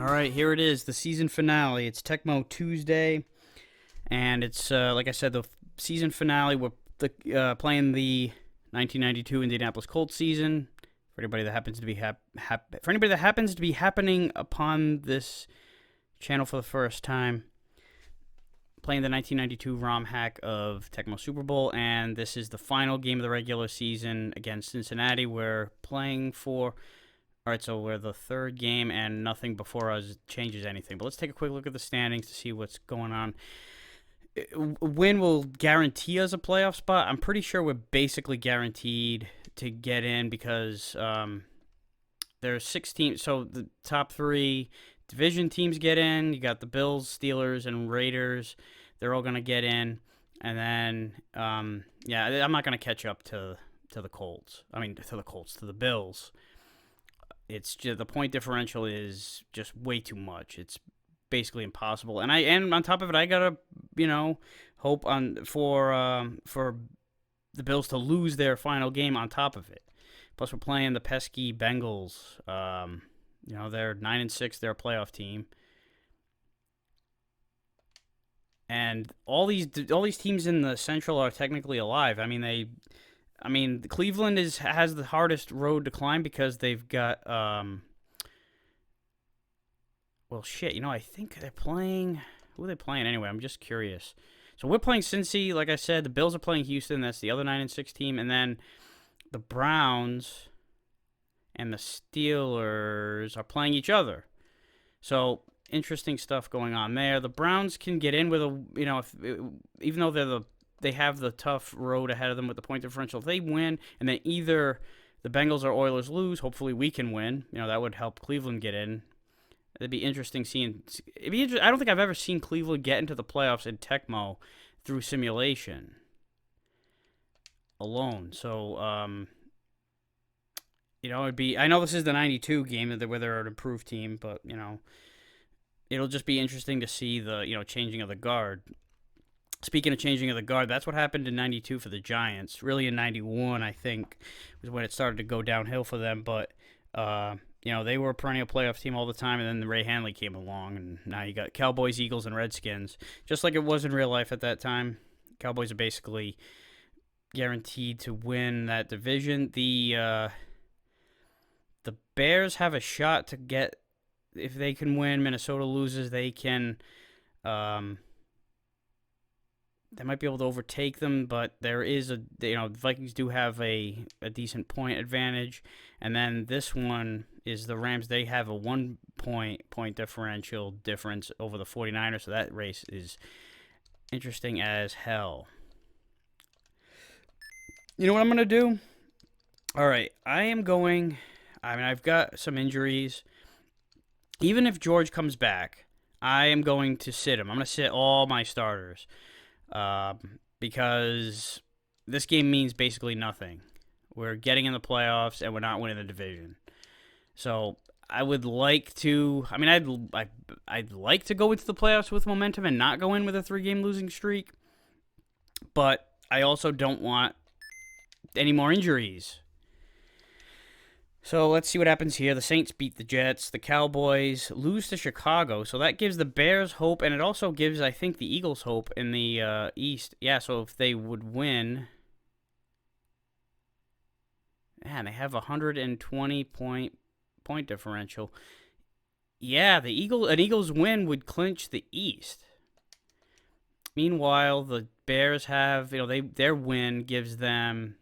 All right, here it is, the season finale. It's Tecmo Tuesday, and it's like I said, the season finale. We're playing the 1992 Indianapolis Colts season. For anybody that happens to be happening upon this channel for the first time, playing the 1992 ROM hack of Tecmo Super Bowl, and this is the final game of the regular season against Cincinnati. We're playing for. All right, so we're the third game, and nothing before us changes anything. But let's take a quick look at the standings to see what's going on. A win will guarantee us a playoff spot. I'm pretty sure we're basically guaranteed to get in because there's 6 teams. So the top 3 division teams get in. You got the Bills, Steelers, and Raiders. They're all going to get in. And then, I'm not going to catch up to the Colts. To the Bills. It's just the point differential is just way too much. It's basically impossible. And on top of it, I gotta hope for the Bills to lose their final game on top of it. Plus, we're playing the pesky Bengals. They're 9-6. They're a playoff team. And all these teams in the Central are technically alive. Cleveland has the hardest road to climb because they've got I think they're playing. Who are they playing anyway? I'm just curious. So we're playing Cincy, like I said. The Bills are playing Houston. That's the other 9-6 team, and then the Browns and the Steelers are playing each other. So interesting stuff going on there. The Browns can get in with even though they have the tough road ahead of them with the point differential. If they win, and then either the Bengals or Oilers lose, hopefully we can win. That would help Cleveland get in. It'd be interesting seeing. I don't think I've ever seen Cleveland get into the playoffs in Tecmo through simulation alone. So, it'd be. I know this is the '92 game where they're an improved team, but it'll just be interesting to see the changing of the guard. Speaking of changing of the guard, that's what happened in '92 for the Giants. Really, in '91, I think, was when it started to go downhill for them. But, they were a perennial playoff team all the time, and then Ray Hanley came along, and now you got Cowboys, Eagles, and Redskins. Just like it was in real life at that time. Cowboys are basically guaranteed to win that division. The Bears have a shot to get, if they can win, Minnesota loses, they can... They might be able to overtake them, but there is the Vikings do have a decent point advantage. And then this one is the Rams. They have a 1 point differential difference over the 49ers, so that race is interesting as hell. You know what I'm going to do? All right, I've got some injuries. Even if George comes back, I am going to sit him. I'm going to sit all my starters. Because this game means basically nothing. We're getting in the playoffs and we're not winning the division. So I would like to. I'd like to go into the playoffs with momentum and not go in with a 3-game losing streak. But I also don't want any more injuries. So let's see what happens here. The Saints beat the Jets. The Cowboys lose to Chicago. So that gives the Bears hope, and it also gives, I think, the Eagles hope in the East. Yeah, so if they would win... Man, they have a 120-point differential. Yeah, an Eagles win would clinch the East. Meanwhile, the Bears have, their win gives them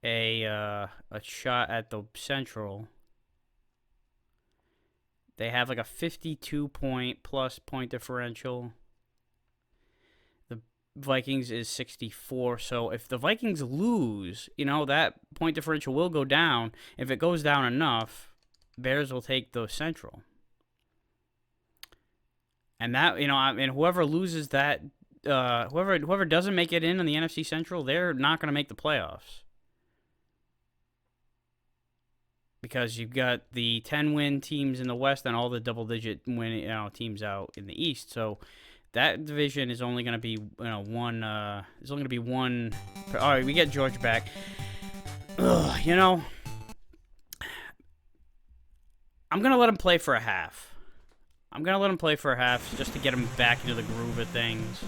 a shot at the Central. They have like a 52-plus point differential. The Vikings is 64. So if the Vikings lose, that point differential will go down. If it goes down enough, Bears will take the Central. And that, and whoever loses that, whoever doesn't make it in the NFC Central, they're not going to make the playoffs. Because you've got the 10-win teams in the West and all the double-digit win teams out in the East. So that division is only going to be one. There's only going to be one. All right, we get George back. I'm going to let him play for a half. I'm going to let him play for a half just to get him back into the groove of things.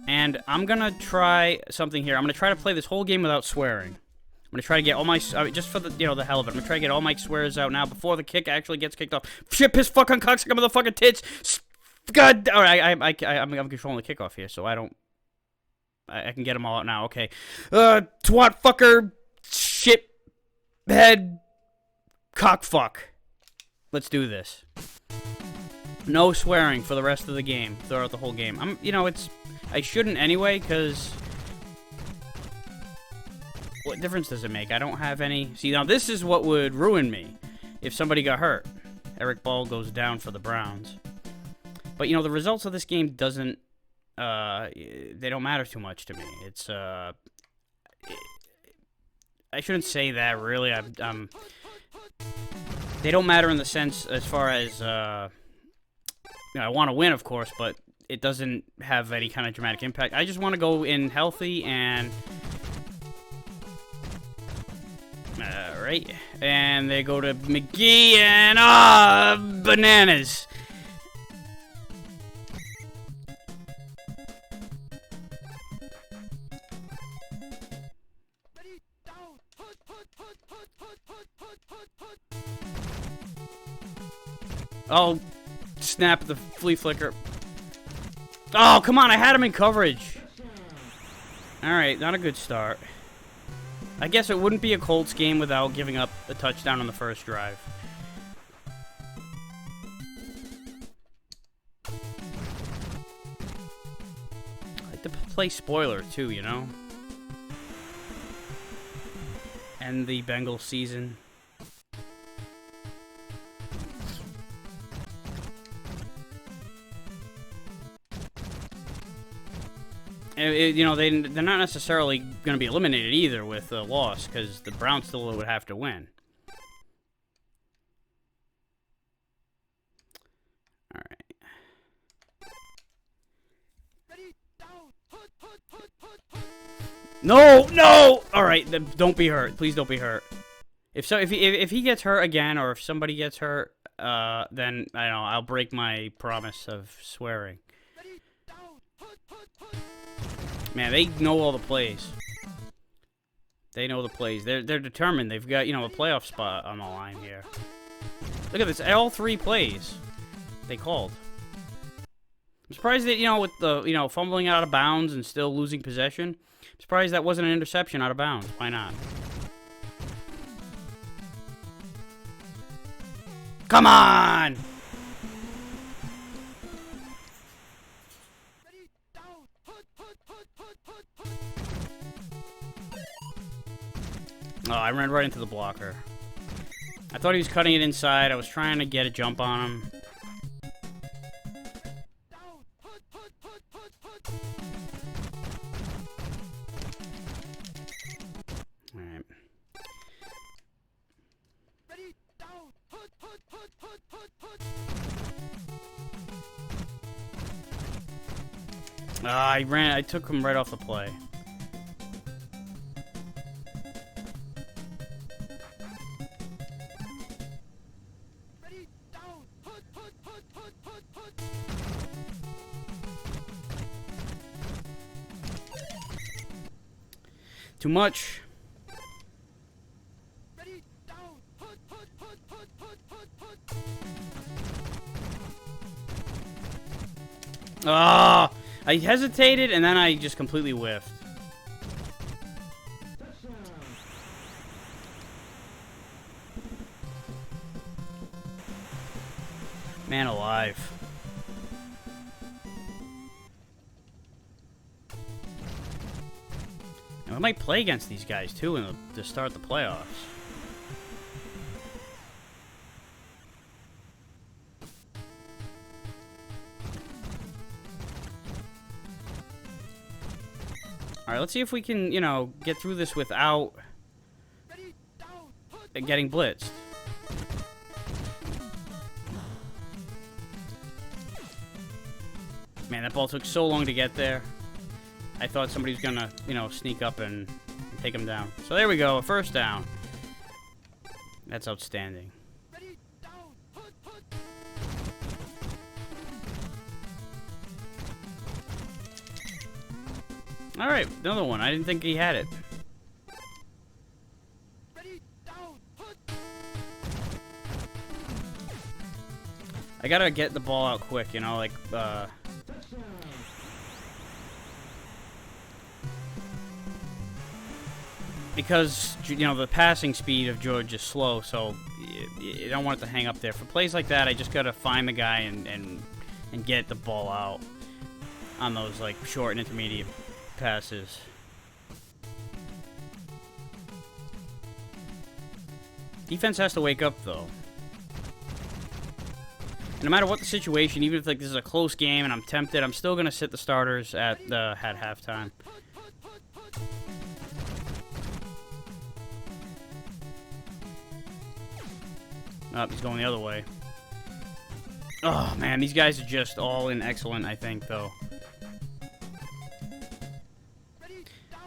And I'm going to try something here. I'm going to try to play this whole game without swearing. I'm going to try to get all my... just for the, the hell of it. I'm going to try to get all my swears out now before the kick actually gets kicked off. Shit, piss, fucking cocksucker, motherfucking tits. God... Alright, I'm controlling the kickoff here, so I don't... I can get them all out now. Okay. Twat, fucker, shit, head, cockfuck. Let's do this. No swearing for the rest of the game, throughout the whole game. I shouldn't anyway, because... What difference does it make? I don't have any... See, now this is what would ruin me if somebody got hurt. Eric Ball goes down for the Browns. But, the results of this game doesn't... they don't matter too much to me. It's, I shouldn't say that, really. They don't matter in the sense as far as, I want to win, of course, but it doesn't have any kind of dramatic impact. I just want to go in healthy and... Alright. And they go to McGee and, bananas! Oh, snap the flea flicker. Oh, come on, I had him in coverage. Alright, not a good start. I guess it wouldn't be a Colts game without giving up a touchdown on the first drive. I like to play spoiler, too, End the Bengals season. They're not necessarily going to be eliminated either with a loss, because the Browns still would have to win. All right. No! All right, then don't be hurt. Please don't be hurt. If he gets hurt again, or if somebody gets hurt, then I'll break my promise of swearing. Man, they know all the plays. They know the plays. They're determined. They've got, a playoff spot on the line here. Look at this. All 3 plays they called. I'm surprised that, with the, fumbling out of bounds and still losing possession. I'm surprised that wasn't an interception out of bounds. Why not? Come on! Oh, I ran right into the blocker. I thought he was cutting it inside. I was trying to get a jump on him. Alright. I took him right off the play. Too much. Ah! I hesitated and then I just completely whiffed. Man alive. I might play against these guys, too, to start the playoffs. Alright, let's see if we can, get through this without getting blitzed. Man, that ball took so long to get there. I thought somebody was gonna, sneak up and take him down. So there we go, a first down. That's outstanding. Alright, another one. I didn't think he had it. I gotta get the ball out quick, you know, like, because, you know, the passing speed of George is slow, so you don't want it to hang up there. For plays like that, I just gotta find the guy and get the ball out on those, like, short and intermediate passes. Defense has to wake up, though. And no matter what the situation, even if, like, this is a close game and I'm tempted, I'm still gonna sit the starters at halftime. Oh, he's going the other way. Oh, man, these guys are just all in excellent, I think, though.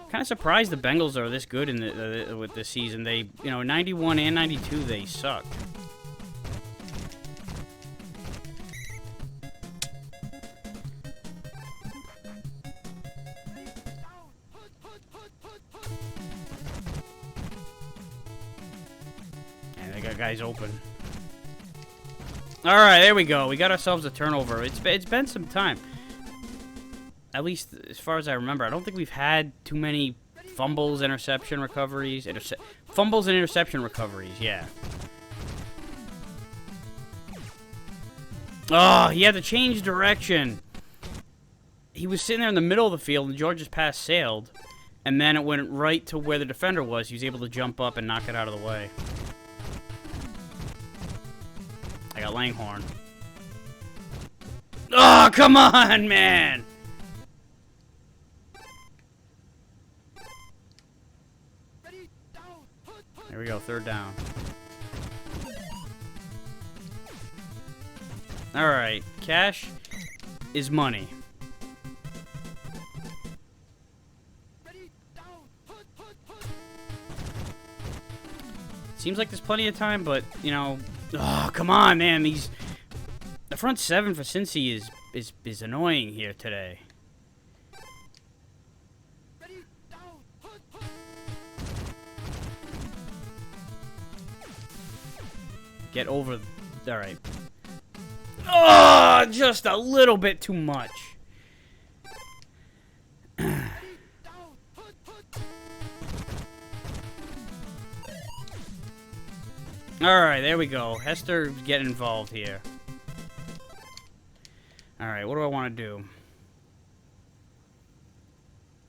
Kind of surprised the Bengals are this good in with this season. They, you know, 91 and 92, they sucked. And they got guys open. All right, there we go. We got ourselves a turnover. It's been some time. At least as far as I remember, I don't think we've had too many fumbles, interception recoveries. Fumbles and interception recoveries, yeah. Oh, he had to change direction. He was sitting there in the middle of the field, and George's pass sailed. And then it went right to where the defender was. He was able to jump up and knock it out of the way. I got Langhorn. Oh, come on, man! There we go, third down. Alright, cash is money. Seems like there's plenty of time, but, you know... Oh, come on, man. The front seven for Cincy is annoying here today. Get over... Alright. Oh, just a little bit too much. Alright, there we go. Hester's getting involved here. Alright, what do I want to do?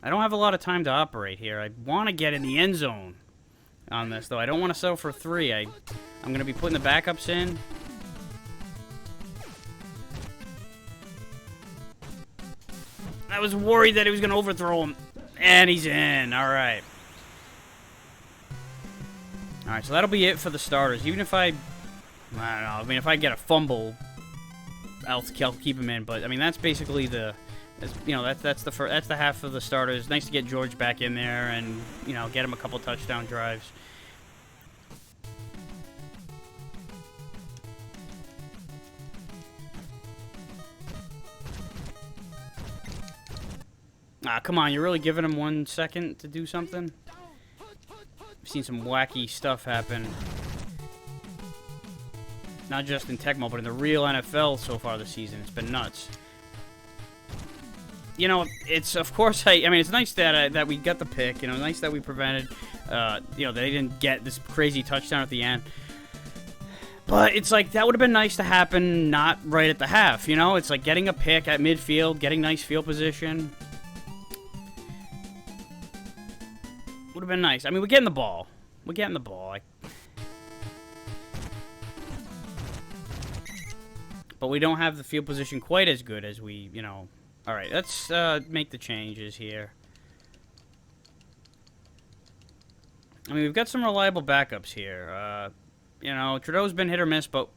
I don't have a lot of time to operate here. I want to get in the end zone on this, though. I don't want to settle for 3. I'm going to be putting the backups in. I was worried that he was going to overthrow him. And he's in. Alright. Alright, so that'll be it for the starters. Even if I don't know, I mean, if I get a fumble, I'll keep him in. But, I mean, that's basically you know, that's the half of the starters. Nice to get George back in there and, you know, get him a couple touchdown drives. Ah, come on, you're really giving him 1 second to do something? I've seen some wacky stuff happen. Not just in Tecmo, but in the real NFL so far this season. It's been nuts. You know, it's, of course, I mean, it's nice that we got the pick. You know, nice that we prevented, you know, they didn't get this crazy touchdown at the end. But it's like, that would have been nice to happen not right at the half, you know? It's like getting a pick at midfield, getting nice field position. Would have been nice. I mean, we're getting the ball. We're getting the ball. But we don't have the field position quite as good as we, you know... Alright, let's make the changes here. I mean, we've got some reliable backups here. You know, Trudeau's been hit or miss, but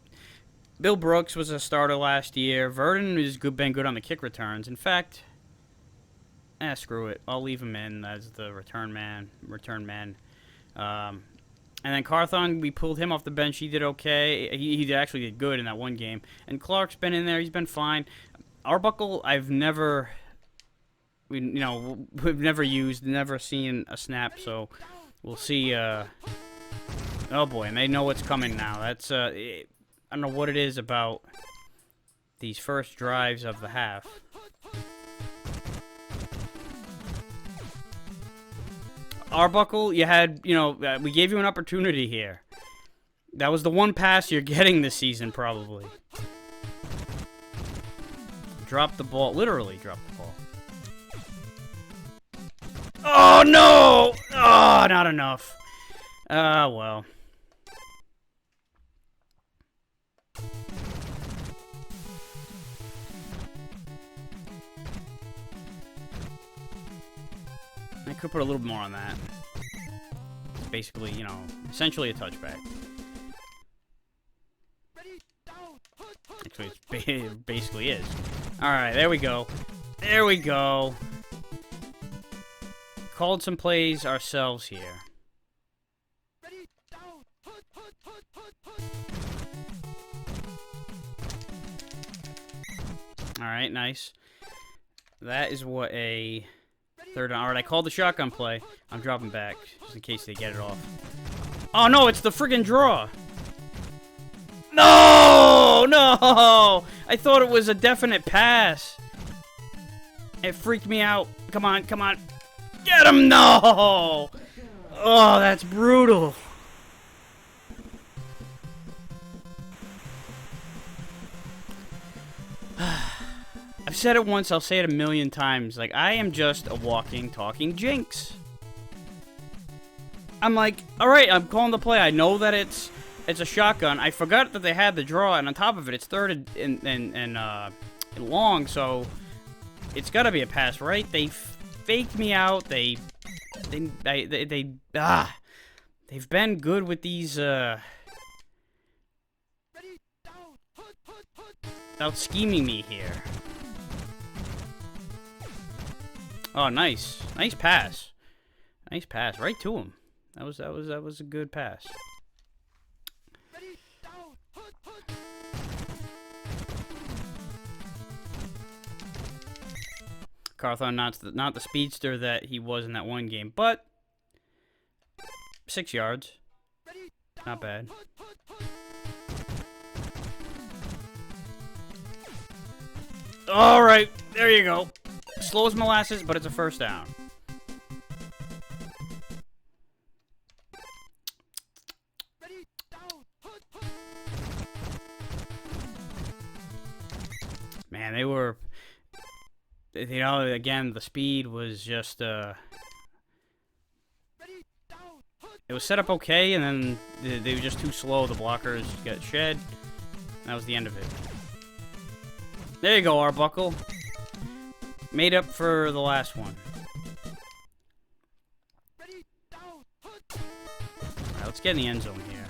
Bill Brooks was a starter last year. Verdon has been good on the kick returns. In fact... screw it. I'll leave him in as the return man. And then Carthon, we pulled him off the bench. He did okay. He actually did good in that one game. And Clark's been in there. He's been fine. Arbuckle, we've never used, never seen a snap. So we'll see. Oh boy, and they know what's coming now. That's I don't know what it is about these first drives of the half. Arbuckle, you had, we gave you an opportunity here. That was the one pass you're getting this season, probably. Drop the ball. Literally drop the ball. Oh, no! Oh, not enough. Well. I could put a little bit more on that. It's basically, essentially a touchback. Actually, it basically is. Alright, there we go. There we go. Called some plays ourselves here. Alright, nice. That is what a... third down. Alright, I called the shotgun play. I'm dropping back, just in case they get it off. Oh, no, it's the friggin' draw! No! No! I thought it was a definite pass. It freaked me out. Come on, come on. Get him! No! Oh, that's brutal. I've said it once, I'll say it a million times. Like, I am just a walking, talking jinx. I'm like, alright, I'm calling the play. I know that it's a shotgun. I forgot that they had the draw, and on top of it, it's third and long, so it's gotta be a pass, right? They faked me out. They've been good with these, out scheming me here. Oh, nice. Nice pass. Nice pass. Right to him. That was a good pass. Carthon not the speedster that he was in that one game, but 6 yards. Not bad. All right, there you go. Slow as molasses, but it's a first down. Man, they were, again, the speed was just, it was set up okay, and then they were just too slow. The blockers got shed. That was the end of it. There you go, Arbuckle. Made up for the last one. Alright, let's get in the end zone here.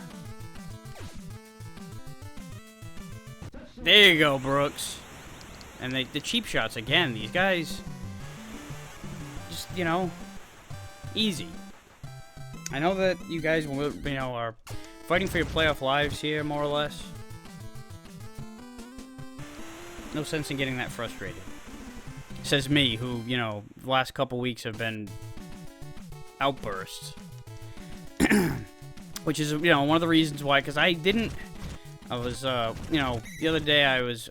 There you go, Brooks. And the cheap shots again. These guys, just, easy. I know that you guys, are fighting for your playoff lives here, more or less. No sense in getting that frustrated. Says me, who, the last couple weeks have been outbursts. Which is, one of the reasons why, because I was, the other day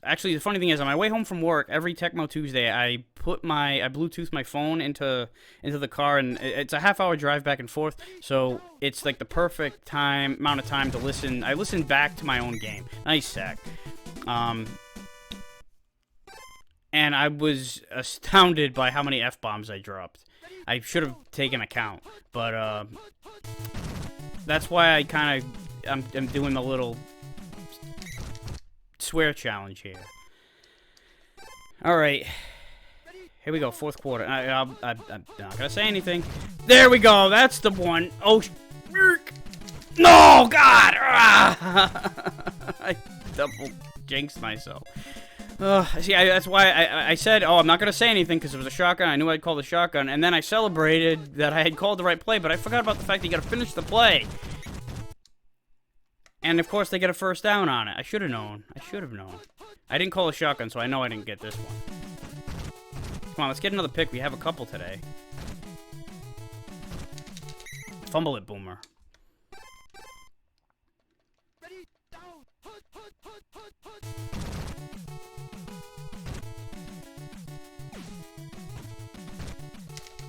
actually, the funny thing is, on my way home from work, every Tecmo Tuesday, I Bluetooth my phone into the car, and it's a half-hour drive back and forth, so it's like the perfect amount of time to listen. I listen back to my own game. Nice sack. And I was astounded by how many F-bombs I dropped. I should have taken account, but that's why I'm doing a little swear challenge here. All right, here we go. Fourth quarter. I'm not gonna say anything. There we go. That's the one. Oh, no, God! I double jinxed myself. See, that's why I said, I'm not going to say anything because it was a shotgun. I knew I'd call the shotgun. And then I celebrated that I had called the right play, but I forgot about the fact that you got to finish the play. And, of course, they get a first down on it. I should have known. I should have known. I didn't call a shotgun, so I know I didn't get this one. Come on, let's get another pick. We have a couple today. Fumble it, Boomer.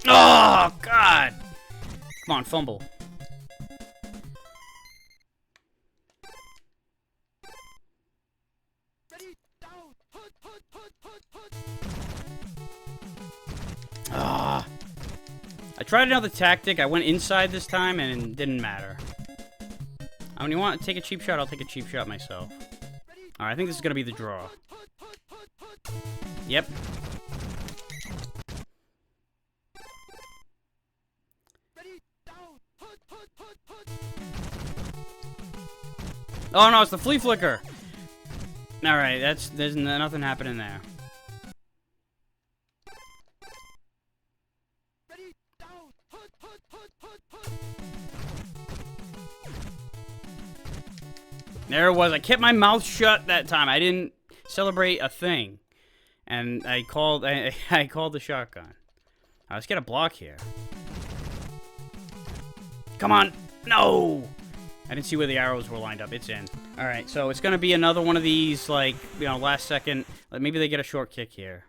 Oh, God! Come on, fumble. Ah. I tried another tactic. I went inside this time, and it didn't matter. I mean, you want to take a cheap shot? I'll take a cheap shot myself. Alright, I think this is going to be the draw. Yep. Oh, no, it's the flea flicker. Alright, there's nothing happening there. There it was. I kept my mouth shut that time. I didn't celebrate a thing. And I called the shotgun. Let's get a block here. Come on. No! I didn't see where the arrows were lined up. It's in. Alright, so it's going to be another one of these, like, you know, last second. Maybe they get a short kick here.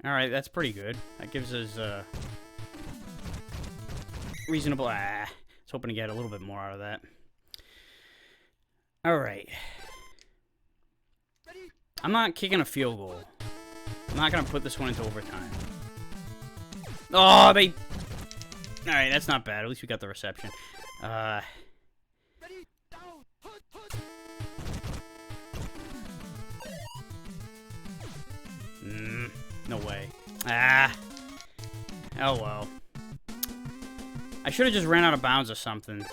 Alright, that's pretty good. That gives us, reasonable... I was hoping to get a little bit more out of that. Alright. I'm not kicking a field goal. I'm not going to put this one into overtime. Oh, they... Alright, that's not bad. At least we got the reception. No way. Ah. Oh, well. I should have just ran out of bounds or something.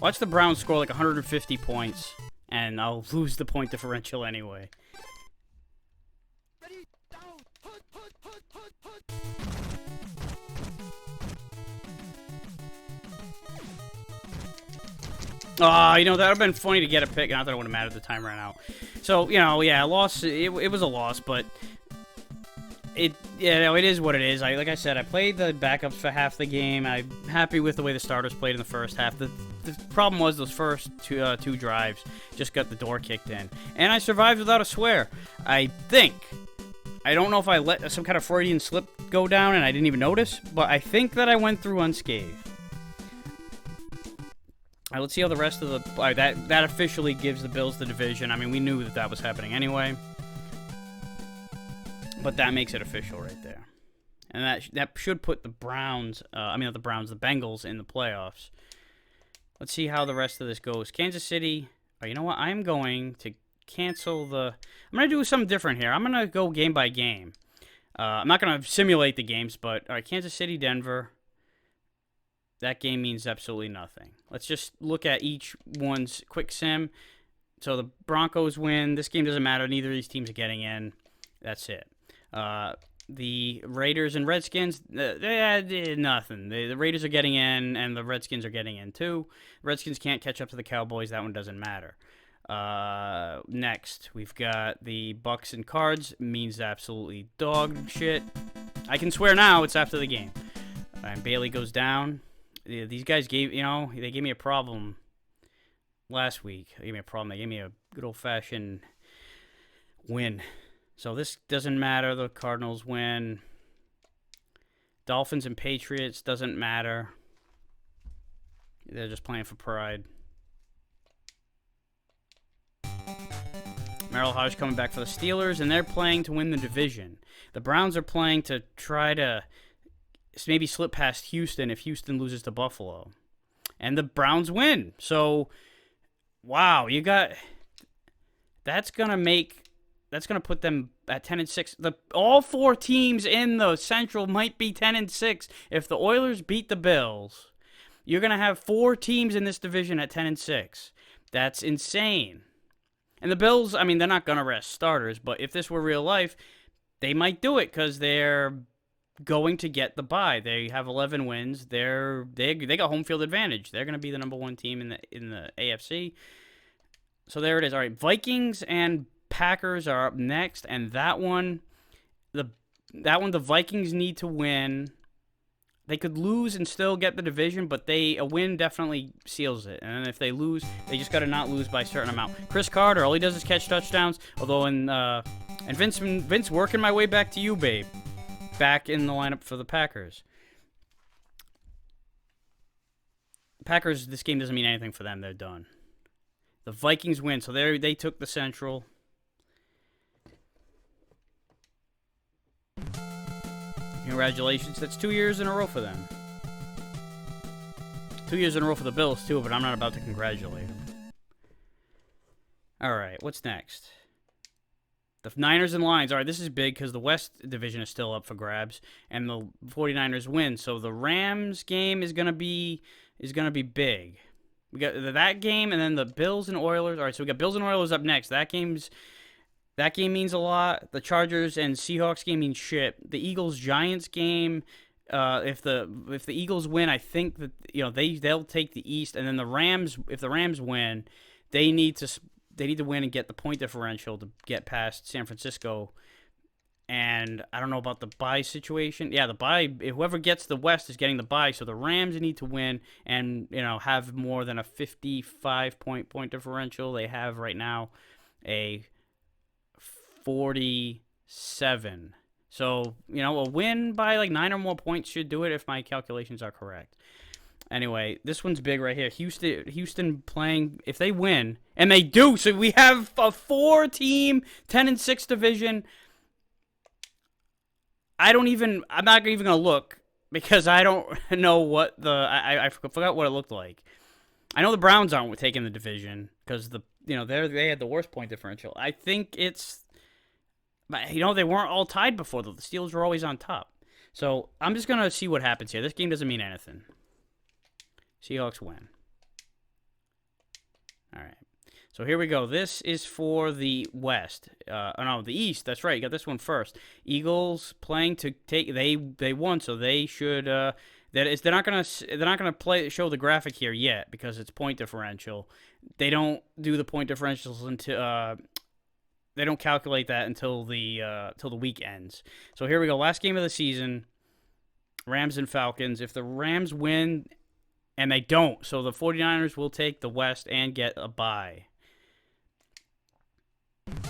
Watch the Browns score like 150 points, and I'll lose the point differential anyway. Oh, you know, that would have been funny to get a pick. Not that it would have mattered. The time ran out. So, you know, yeah, loss. It was a loss, but it is what it is. Like I said, I played the backups for half the game. I'm happy with the way the starters played in the first half. The problem was those first two drives just got the door kicked in, and I survived without a swear. I think. I don't know if I let some kind of Freudian slip go down and I didn't even notice, but I think that I went through unscathed. Alright, let's see how the rest of the... Alright, that officially gives the Bills the division. I mean, we knew that was happening anyway. But that makes it official right there. And that should put the Browns... the Bengals in the playoffs. Let's see how the rest of this goes. Kansas City... Oh, you know what? I'm going to cancel the... I'm going to do something different here. I'm going to go game by game. I'm not going to simulate the games, but... Alright, Kansas City, Denver... That game means absolutely nothing. Let's just look at each one's quick sim. So the Broncos win. This game doesn't matter. Neither of these teams are getting in. That's it. The Raiders and Redskins, nothing. The Raiders are getting in, and the Redskins are getting in too. Redskins can't catch up to the Cowboys. That one doesn't matter. Next, we've got the Bucks and Cards. Means absolutely dog shit. I can swear now it's after the game. And Bailey goes down. These guys they gave me a problem last week. They gave me a problem. They gave me a good old-fashioned win. So this doesn't matter. The Cardinals win. Dolphins and Patriots doesn't matter. They're just playing for pride. Merrill Hodge coming back for the Steelers, and they're playing to win the division. The Browns are playing to try to maybe slip past Houston if Houston loses to Buffalo. And the Browns win. So, wow, you got... That's going to put them at 10-6. All four teams in the Central might be 10-6. If the Oilers beat the Bills, you're going to have four teams in this division at 10-6. That's insane. And the Bills, I mean, they're not going to rest starters, but if this were real life, they might do it because they're going to get the bye. They have 11 wins. They got home field advantage. They're going to be the number 1 team in the AFC. So there it is. All right, Vikings and Packers are up next, and that one the Vikings need to win. They could lose and still get the division, but a win definitely seals it. And if they lose, they just got to not lose by a certain amount. Chris Carter, all he does is catch touchdowns. Although and Vince working my way back to you, babe. Back in the lineup for the Packers. Packers, this game doesn't mean anything for them. They're done. The Vikings win, so they took the Central. Congratulations. That's 2 years in a row for them. 2 years in a row for the Bills, too, but I'm not about to congratulate them. All right, what's next? The Niners and Lions. All right, this is big because the West Division is still up for grabs, and the 49ers win. So the Rams game is gonna be big. We got that game, and then the Bills and Oilers. All right, so we got Bills and Oilers up next. That game means a lot. The Chargers and Seahawks game means shit. The Eagles-Giants game, if the Eagles win, I think that they'll take the East, and then the Rams. If the Rams win, they need to win and get the point differential to get past San Francisco. And I don't know about the bye situation. Yeah, the bye. Whoever gets the West is getting the bye. So the Rams need to win and have more than a 55-point differential. They have right now a 47. So, a win by like 9 or more points should do it if my calculations are correct. Anyway, this one's big right here. Houston playing, if they win, and they do, so we have a 4-team 10-6 division. I'm not even going to look because I don't know what I forgot what it looked like. I know the Browns aren't taking the division because they had the worst point differential. I think it's, they weren't all tied before though. The Steelers were always on top. So I'm just going to see what happens here. This game doesn't mean anything. Seahawks win. All right. So here we go. This is for the West. The East. That's right. You got this one first. Eagles playing to take. They won, so they should. They're not gonna show the graphic here yet because it's point differential. They don't do the point differentials until they don't calculate that until the week ends. So here we go. Last game of the season. Rams and Falcons. If the Rams win. And they don't. So the 49ers will take the West and get a bye.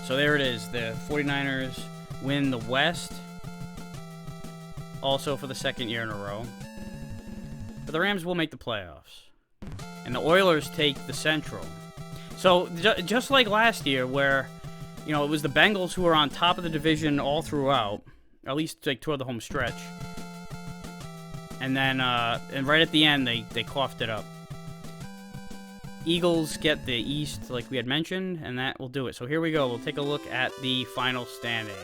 So there it is. The 49ers win the West. Also for the second year in a row. But the Rams will make the playoffs. And the Oilers take the Central. So just like last year where, it was the Bengals who were on top of the division all throughout. At least like toward the home stretch. And then, and right at the end, they coughed it up. Eagles get the East, like we had mentioned, and that will do it. So here we go. We'll take a look at the final standings.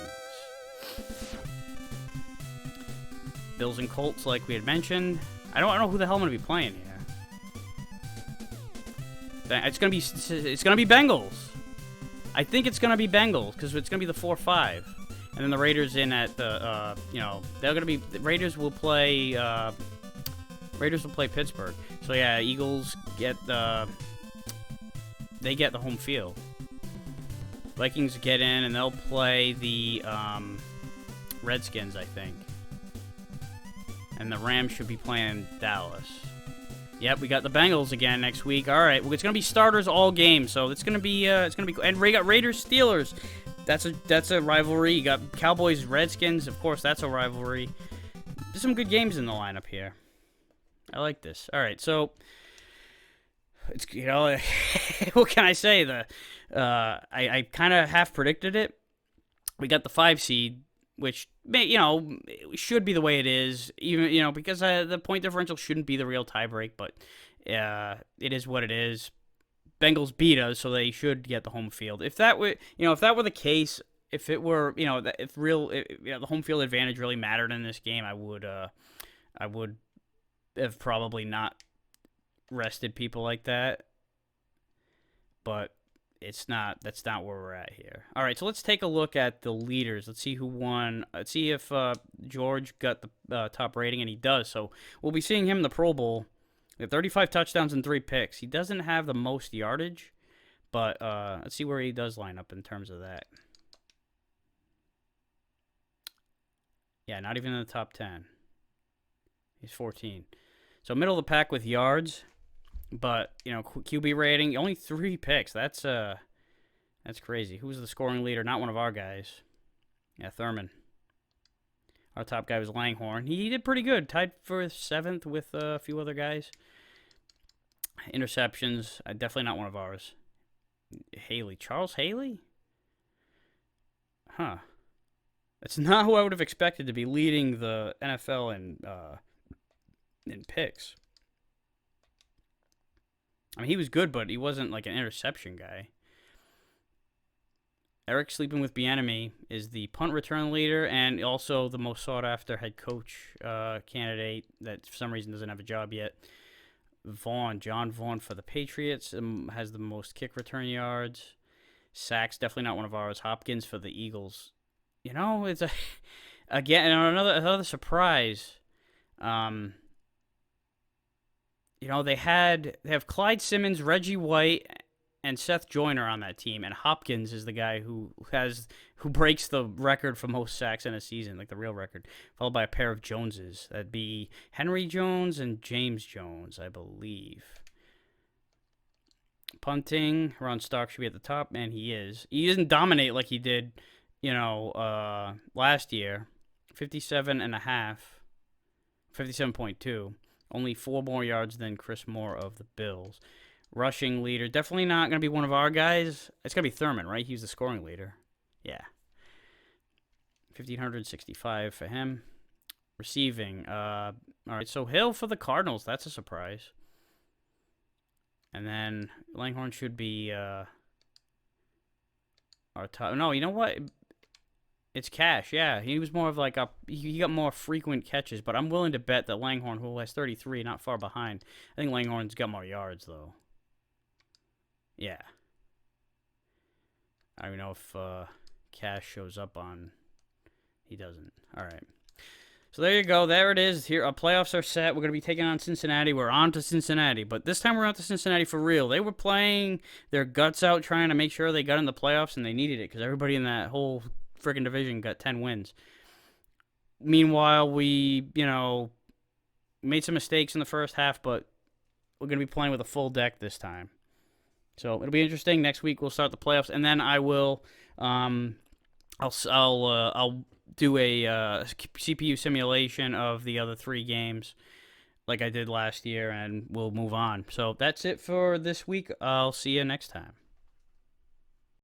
Bills and Colts, like we had mentioned. I don't know who the hell I'm gonna be playing here. It's gonna be Bengals. I think it's gonna be Bengals because it's gonna be the 4-5. And then the Raiders in at the, they're going to be, the Raiders will play Pittsburgh. So yeah, Eagles get the home field. Vikings get in and they'll play the Redskins, I think. And the Rams should be playing Dallas. Yep, we got the Bengals again next week. All right, well, it's going to be starters all game. So it's going to be, and we got Raiders Steelers. That's a rivalry. You got Cowboys, Redskins. Of course, that's a rivalry. There's some good games in the lineup here. I like this. All right, so it's what can I say? I kind of half predicted it. We got the 5 seed, which should be the way it is. Even because the point differential shouldn't be the real tiebreak, but it is what it is. Bengals beat us, so they should get the home field. If that were the case, if it were, the home field advantage really mattered in this game, I would have probably not rested people like that. But it's not. That's not where we're at here. All right, so let's take a look at the leaders. Let's see who won. Let's see if George got the top rating, and he does. So we'll be seeing him in the Pro Bowl. He had 35 touchdowns and 3 picks. He doesn't have the most yardage, but let's see where he does line up in terms of that. Yeah, not even in the top 10. He's 14. So middle of the pack with yards. But, you know, QB rating, only 3 picks. That's crazy. Who was the scoring leader? Not one of our guys. Yeah, Thurman. Our top guy was Langhorne. He did pretty good. Tied for 7th with a few other guys. Interceptions, definitely not one of ours. Haley. Charles Haley? Huh. That's not who I would have expected to be leading the NFL in picks. I mean, he was good, but he wasn't like an interception guy. Eric Sleeping with Bieniemy is the punt return leader and also the most sought-after head coach candidate that for some reason doesn't have a job yet. John Vaughn for the Patriots has the most kick return yards. Sacks, definitely not one of ours. Hopkins for the Eagles. You know, it's again another surprise. You know, they have Clyde Simmons, Reggie White, and Seth Joyner on that team, and Hopkins is the guy who breaks the record for most sacks in a season, like the real record, followed by a pair of Joneses. That'd be Henry Jones and James Jones, I believe. Punting, Ron Stark should be at the top, and he is. He doesn't dominate like he did, you know, last year. 57.5, 57.2. Only 4 more yards than Chris Moore of the Bills. Rushing leader. Definitely not going to be one of our guys. It's going to be Thurman, right? He's the scoring leader. Yeah. 1,565 for him. Receiving. All right, so Hill for the Cardinals. That's a surprise. And then Langhorne should be our top. No, you know what? It's Cash, yeah. He was more of like he got more frequent catches, but I'm willing to bet that Langhorne, who has 33, not far behind. I think Langhorne's got more yards, though. Yeah. I don't know if Cash shows up on... He doesn't. All right. So there you go. There it is. Here, our playoffs are set. We're going to be taking on Cincinnati. We're on to Cincinnati. But this time we're on to Cincinnati for real. They were playing their guts out trying to make sure they got in the playoffs, and they needed it because everybody in that whole freaking division got 10 wins. Meanwhile, we, you know, made some mistakes in the first half, but we're going to be playing with a full deck this time. So it'll be interesting. Next week we'll start the playoffs, and then I will, I'll do a CPU simulation of the other 3 games, like I did last year, and we'll move on. So that's it for this week. I'll see you next time.